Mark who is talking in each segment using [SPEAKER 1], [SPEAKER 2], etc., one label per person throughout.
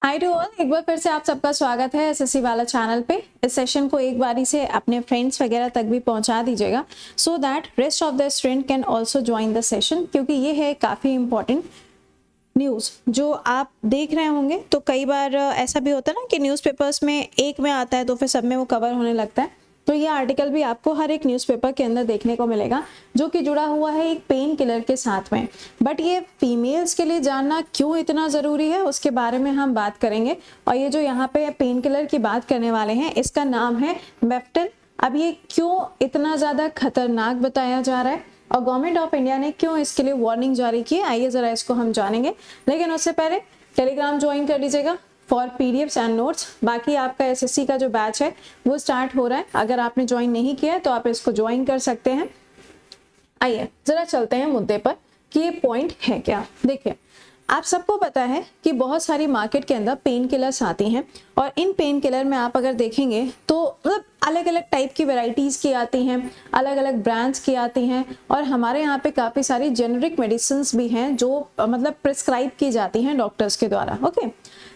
[SPEAKER 1] Hi to all, एक बार फिर से आप सबका स्वागत है एसएससी वाला चैनल पे। इस सेशन को एक बारी से अपने फ्रेंड्स वगैरह तक भी पहुंचा दीजिएगा so that rest of the student can also join the session, क्योंकि ये है काफ़ी इंपॉर्टेंट न्यूज़ जो आप देख रहे होंगे। तो कई बार ऐसा भी होता है ना कि न्यूज़पेपर्स में एक में आता है तो फिर सब में वो कवर होने लगता है। तो ये आर्टिकल भी आपको हर एक न्यूज़पेपर के अंदर देखने को मिलेगा जो कि जुड़ा हुआ है एक पेन किलर के साथ में। बट ये फीमेल्स के लिए जानना क्यों इतना ज़रूरी है उसके बारे में हम बात करेंगे। और ये जो यहाँ पे पेन किलर की बात करने वाले हैं इसका नाम है मेफ्टिन। अब ये क्यों इतना ज़्यादा खतरनाक बताया जा रहा है और गवर्नमेंट ऑफ इंडिया ने क्यों इसके लिए वार्निंग जारी की है, आइए ज़रा इसको हम जानेंगे। लेकिन उससे पहले टेलीग्राम ज्वाइन कर लीजिएगा फॉर पीडीएफ्स एंड नोट्स। बाकी आपका एसएससी का जो बैच है वो स्टार्ट हो रहा है, अगर आपने ज्वाइन नहीं किया है तो आप इसको ज्वाइन कर सकते हैं। आइए जरा चलते हैं मुद्दे पर कि ये पॉइंट है क्या। देखिए, आप सबको पता है कि बहुत सारी मार्केट के अंदर पेन किलर्स आती हैं और इन पेन किलर में आप अगर देखेंगे तो मतलब अलग अलग टाइप की वैरायटीज़ की आती हैं, अलग अलग ब्रांड्स की आती हैं। और हमारे यहाँ पे काफ़ी सारी जेनरिक मेडिसिन्स भी हैं जो मतलब प्रिस्क्राइब की जाती हैं डॉक्टर्स के द्वारा। ओके,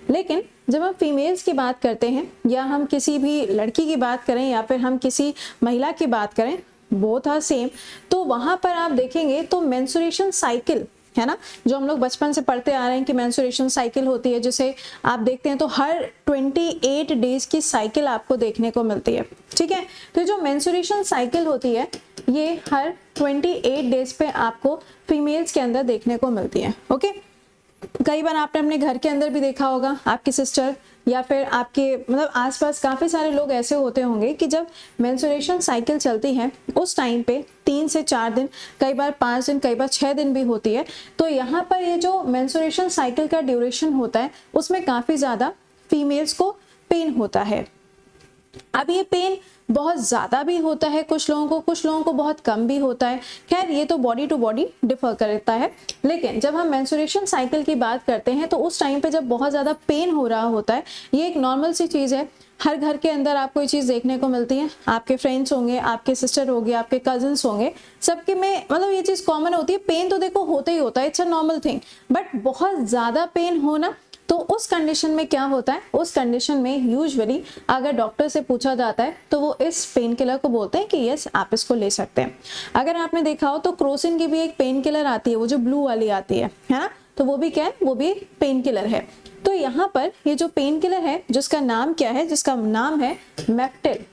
[SPEAKER 1] लेकिन जब हम फीमेल्स की बात करते हैं या हम किसी भी लड़की की बात करें या फिर हम किसी महिला की बात करें, बोथ आर सेम, तो वहाँ पर आप देखेंगे तो मेंस्ट्रुएशन साइकिल है ना, जो हम लोग बचपन से पढ़ते आ रहे हैं कि मेंस्ट्रुएशन साइकिल होती है, जिसे आप देखते हैं तो हर 28 डेज की साइकिल आपको देखने को मिलती है। ठीक है, तो जो मेंस्ट्रुएशन साइकिल होती है ये हर 28 डेज पे आपको फीमेल्स के अंदर देखने को मिलती है। ओके, कई बार आपने अपने घर के अंदर भी देखा होगा, आपकी सिस्टर या फिर आपके मतलब आसपास काफ़ी सारे लोग ऐसे होते होंगे कि जब मेंस्ट्रुएशन साइकिल चलती है उस टाइम पे 3 से 4 दिन, कई बार 5 दिन, कई बार 6 दिन भी होती है। तो यहाँ पर ये जो मेंस्ट्रुएशन साइकिल का ड्यूरेशन होता है उसमें काफ़ी ज़्यादा फीमेल्स को पेन होता है। अब ये पेन बहुत ज़्यादा भी होता है कुछ लोगों को बहुत कम भी होता है। खैर, ये तो बॉडी टू बॉडी डिफर करता है। लेकिन जब हम मेंस्ट्रुएशन साइकिल की बात करते हैं तो उस टाइम पे जब बहुत ज़्यादा पेन हो रहा होता है, ये एक नॉर्मल सी चीज़ है। हर घर के अंदर आपको ये चीज़ देखने को मिलती है। आपके फ्रेंड्स होंगे, आपके सिस्टर होंगे, आपके कजिन्स होंगे, सबके में मतलब ये चीज़ कॉमन होती है। पेन तो देखो होता ही होता है, it's a normal thing. But बहुत ज़्यादा पेन होना, तो उस कंडीशन में क्या होता है, उस कंडीशन में यूजुअली अगर डॉक्टर से पूछा जाता है तो वो इस पेन किलर को बोलते हैं कि यस आप इसको ले सकते हैं। अगर आपने देखा हो तो क्रोसिन की भी एक पेन किलर आती है, वो जो ब्लू वाली आती है ना, तो वो भी क्या है, वो भी पेन किलर है। तो यहाँ पर ये जो पेन किलर है जिसका नाम क्या है, जिसका नाम है मेफ्टिन।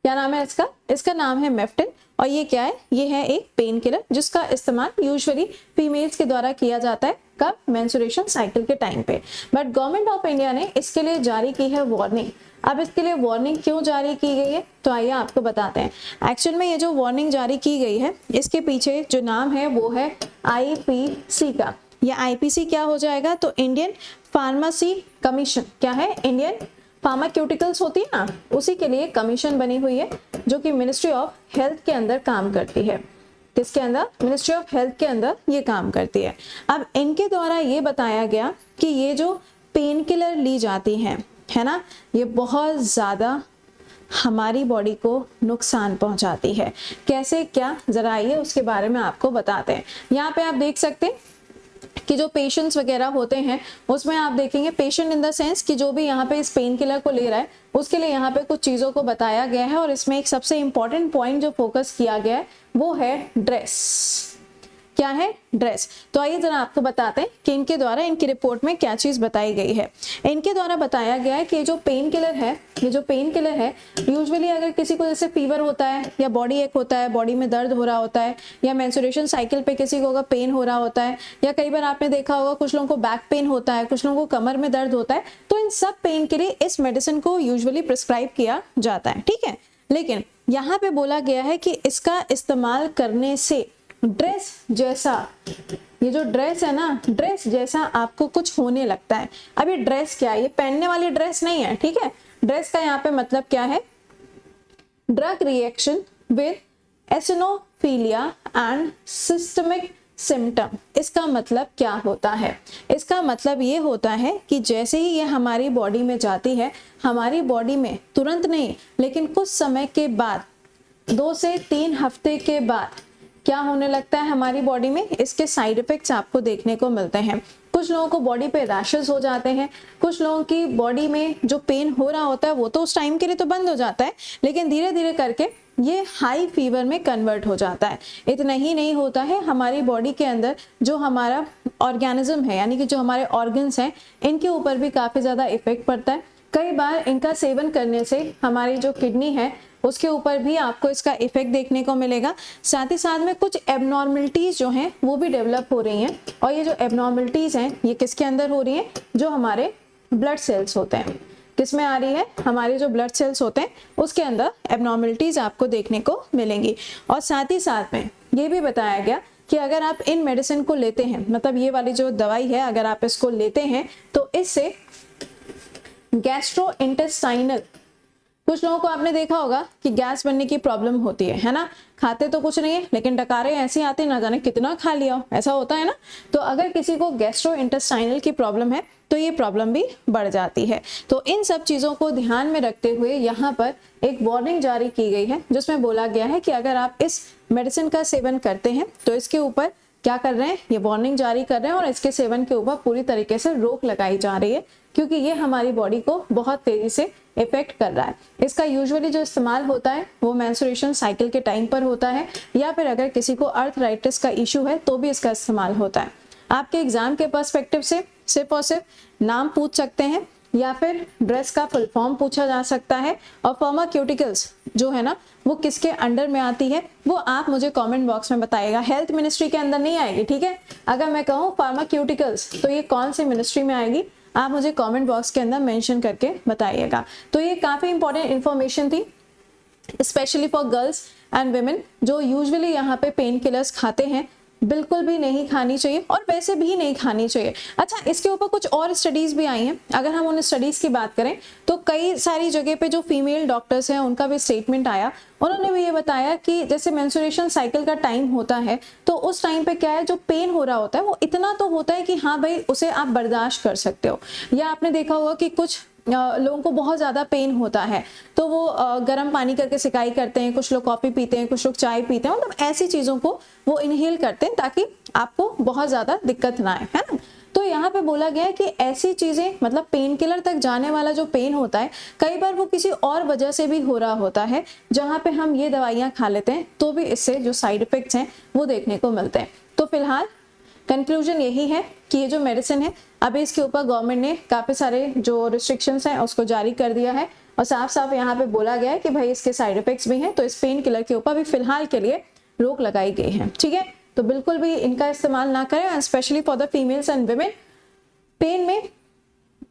[SPEAKER 1] क्या नाम है इसका? इसका नाम है मेफ्टिन। और ये क्या है, ये है एक पेन किलर जिसका इस्तेमाल यूजुअली फीमेल्स के द्वारा किया जाता है। कब? मेंस्ट्रुएशन साइकिल के टाइम पे। बट गवर्नमेंट ऑफ इंडिया ने इसके लिए जारी की है वार्निंग। अब इसके लिए वार्निंग क्यों जारी की गई है तो आइए आपको बताते हैं। एक्चुअल में ये जो वार्निंग जारी की गई है इसके पीछे जो नाम है वो है आईपीसी का। यह आईपीसी क्या हो जाएगा तो इंडियन फार्मेसी कमीशन। क्या है? इंडियन फार्माक्यूटिकल्स होती है ना, उसी के लिए कमीशन बनी हुई है जो कि मिनिस्ट्री ऑफ हेल्थ के अंदर काम करती है। किसके अंदर? मिनिस्ट्री ऑफ हेल्थ के अंदर ये काम करती है। अब इनके द्वारा ये बताया गया कि ये जो पेन किलर ली जाती हैं है ना, ये बहुत ज़्यादा हमारी बॉडी को नुकसान पहुंचाती है। कैसे, क्या, जरा आइए उसके बारे में आपको बताते हैं। यहाँ पे आप देख सकते हैं कि जो पेशेंट्स वगैरह होते हैं उसमें आप देखेंगे, पेशेंट इन द सेंस कि जो भी यहाँ पे इस पेन किलर को ले रहा है उसके लिए यहाँ पे कुछ चीज़ों को बताया गया है। और इसमें एक सबसे इंपॉर्टेंट पॉइंट जो फोकस किया गया है वो है ड्रेस। क्या है? ड्रेस। तो आइए जरा आपको बताते हैं कि इनके द्वारा इनकी रिपोर्ट में क्या चीज़ बताई गई है। इनके द्वारा बताया गया है कि जो पेन किलर है, ये जो पेन किलर है यूजुअली अगर किसी को जैसे फीवर होता है या बॉडी एक होता है, बॉडी में दर्द हो रहा होता है, या मेंस्ट्रुएशन साइकिल पे किसी को अगर पेन हो रहा होता है, या कई बार आपने देखा होगा कुछ लोगों को बैक पेन होता है, कुछ लोगों को कमर में दर्द होता है, तो इन सब पेन के लिए इस मेडिसिन को यूजुअली प्रिस्क्राइब किया जाता है। ठीक है, लेकिन यहाँ पे बोला गया है कि इसका इस्तेमाल करने से ड्रेस जैसा, ये जो ड्रेस है ना, ड्रेस जैसा आपको कुछ होने लगता है। अब ये ड्रेस क्या है? ये पहनने वाली ड्रेस नहीं है। ठीक है, ड्रेस का यहाँ पे मतलब क्या है? Drug reaction with eosinophilia and systemic symptom. इसका मतलब क्या होता है? इसका मतलब ये होता है कि जैसे ही ये हमारी बॉडी में जाती है, हमारी बॉडी में तुरंत नहीं लेकिन कुछ समय के बाद, 2 से 3 हफ्ते के बाद क्या होने लगता है हमारी बॉडी में, इसके साइड इफेक्ट्स आपको देखने को मिलते हैं। कुछ लोगों को बॉडी पे रैशेस हो जाते हैं, कुछ लोगों की बॉडी में जो पेन हो रहा होता है वो तो उस टाइम के लिए तो बंद हो जाता है, लेकिन धीरे धीरे करके ये हाई फीवर में कन्वर्ट हो जाता है। इतना ही नहीं होता है, हमारी बॉडी के अंदर जो हमारा ऑर्गेनिज्म है, यानी कि जो हमारे ऑर्गन्स हैं, इनके ऊपर भी काफ़ी ज़्यादा इफेक्ट पड़ता है। कई बार इनका सेवन करने से हमारी जो किडनी है उसके ऊपर भी आपको इसका इफेक्ट देखने को मिलेगा। साथ ही साथ में कुछ एबनॉर्मलिटीज़ जो हैं वो भी डेवलप हो रही हैं, और ये जो एबनॉर्मलिटीज़ हैं ये किसके अंदर हो रही हैं? जो हमारे ब्लड सेल्स होते हैं। किस में आ रही है? हमारे जो ब्लड सेल्स होते हैं उसके अंदर एबनॉर्मलिटीज़ आपको देखने को मिलेंगी। और साथ ही साथ में ये भी बताया गया कि अगर आप इन मेडिसिन को लेते हैं, मतलब ये वाली जो दवाई है अगर आप इसको लेते हैं तो इससे गैस्ट्रोइंटेस्टाइनल, कुछ लोगों को आपने देखा होगा कि गैस बनने की प्रॉब्लम होती है ना, खाते तो कुछ नहीं है लेकिन डकारे ऐसे आते ना जाने कितना खा लिया, ऐसा होता है ना। तो अगर किसी को गैस्ट्रोइंटेस्टाइनल की प्रॉब्लम है तो ये प्रॉब्लम भी बढ़ जाती है। तो इन सब चीज़ों को ध्यान में रखते हुए यहाँ पर एक वार्निंग जारी की गई है, जिसमें बोला गया है कि अगर आप इस मेडिसिन का सेवन करते हैं तो इसके ऊपर क्या कर रहे हैं, ये वार्निंग जारी कर रहे हैं, और इसके सेवन के ऊपर पूरी तरीके से रोक लगाई जा रही है, क्योंकि ये हमारी बॉडी को बहुत तेजी से इफेक्ट कर रहा है। इसका यूजुअली जो इस्तेमाल होता है वो मेंस्ट्रुएशन साइकिल के टाइम पर होता है, या फिर अगर किसी को अर्थराइटिस का इशू है तो भी इसका इस्तेमाल होता है। आपके एग्जाम के पर्सपेक्टिव से सिर्फ और सिर्फ नाम पूछ सकते हैं, या फिर ड्रग्स का फुल फॉर्म पूछा जा सकता है, और फार्माक्यूटिकल्स जो है ना वो किसके अंडर में आती है वो आप मुझे कमेंट बॉक्स में बताइएगा। हेल्थ मिनिस्ट्री के अंदर नहीं आएगी, ठीक है। अगर मैं कहूँ फार्माक्यूटिकल्स तो ये कौन सी मिनिस्ट्री में आएगी, आप मुझे कमेंट बॉक्स के अंदर मेंशन करके बताइएगा। तो ये काफ़ी इंपॉर्टेंट इन्फॉर्मेशन थी, specially for girls and women जो यूजुअली यहाँ पे पेन किलर्स खाते हैं। बिल्कुल भी नहीं खानी चाहिए, और वैसे भी नहीं खानी चाहिए। अच्छा, इसके ऊपर कुछ और स्टडीज़ भी आई हैं। अगर हम उन स्टडीज़ की बात करें तो कई सारी जगह पे जो फीमेल डॉक्टर्स हैं उनका भी स्टेटमेंट आया, उन्होंने भी ये बताया कि जैसे मेंस्ट्रुएशन साइकिल का टाइम होता है तो उस टाइम पे क्या है, जो पेन हो रहा होता है वो इतना तो होता है कि हाँ भाई उसे आप बर्दाश्त कर सकते हो। या आपने देखा होगा कि कुछ लोगों को बहुत ज़्यादा पेन होता है तो वो गर्म पानी करके सिकाई करते हैं, कुछ लोग कॉफ़ी पीते हैं, कुछ लोग चाय पीते हैं, मतलब ऐसी चीज़ों को वो इनहेल करते हैं ताकि आपको बहुत ज़्यादा दिक्कत ना आए, है ना। तो यहाँ पे बोला गया है कि ऐसी चीज़ें, मतलब पेन किलर तक जाने वाला जो पेन होता है कई बार वो किसी और वजह से भी हो रहा होता है, जहाँ पे हम ये दवाइयाँ खा लेते हैं तो भी इससे जो साइड इफ़ेक्ट्स हैं वो देखने को मिलते हैं। तो फिलहाल कंक्लूजन यही है कि ये जो मेडिसिन है अभी इसके ऊपर गवर्नमेंट ने काफ़ी सारे जो रिस्ट्रिक्शंस हैं उसको जारी कर दिया है, और साफ साफ यहाँ पे बोला गया है कि भाई इसके साइड इफेक्ट्स भी हैं, तो इस पेन किलर के ऊपर भी फिलहाल के लिए रोक लगाई गई है, ठीक है। तो बिल्कुल भी इनका इस्तेमाल ना करें, specially for the females and women. Pain में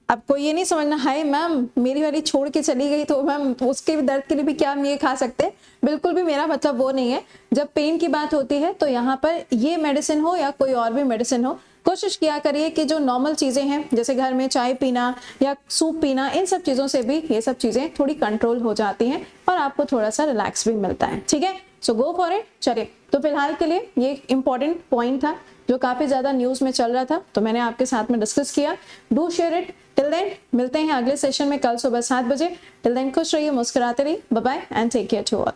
[SPEAKER 1] आपको ये नहीं समझना हाय मैम मेरी वाली छोड़ के चली गई तो मैम उसके दर्द के लिए भी क्या हम ये खा सकते हैं, बिल्कुल भी मेरा मतलब वो नहीं है। जब पेन की बात होती है तो यहाँ पर ये मेडिसिन हो या कोई और भी मेडिसिन हो, कोशिश किया करिए कि जो नॉर्मल चीज़ें हैं जैसे घर में चाय पीना या सूप पीना, इन सब चीज़ों से भी ये सब चीज़ें थोड़ी कंट्रोल हो जाती हैं और आपको थोड़ा सा रिलैक्स भी मिलता है, ठीक है। सो गो फॉर इट। चलिए, तो फिलहाल के लिए ये इंपॉर्टेंट पॉइंट था जो काफ़ी ज़्यादा न्यूज़ में चल रहा था, तो मैंने आपके साथ में डिस्कस किया। Do share it. Till then मिलते हैं अगले सेशन में कल सुबह 7 बजे। टिल देन खुश रहिए, मुस्कुराते रहिए। Bye bye and take care to all.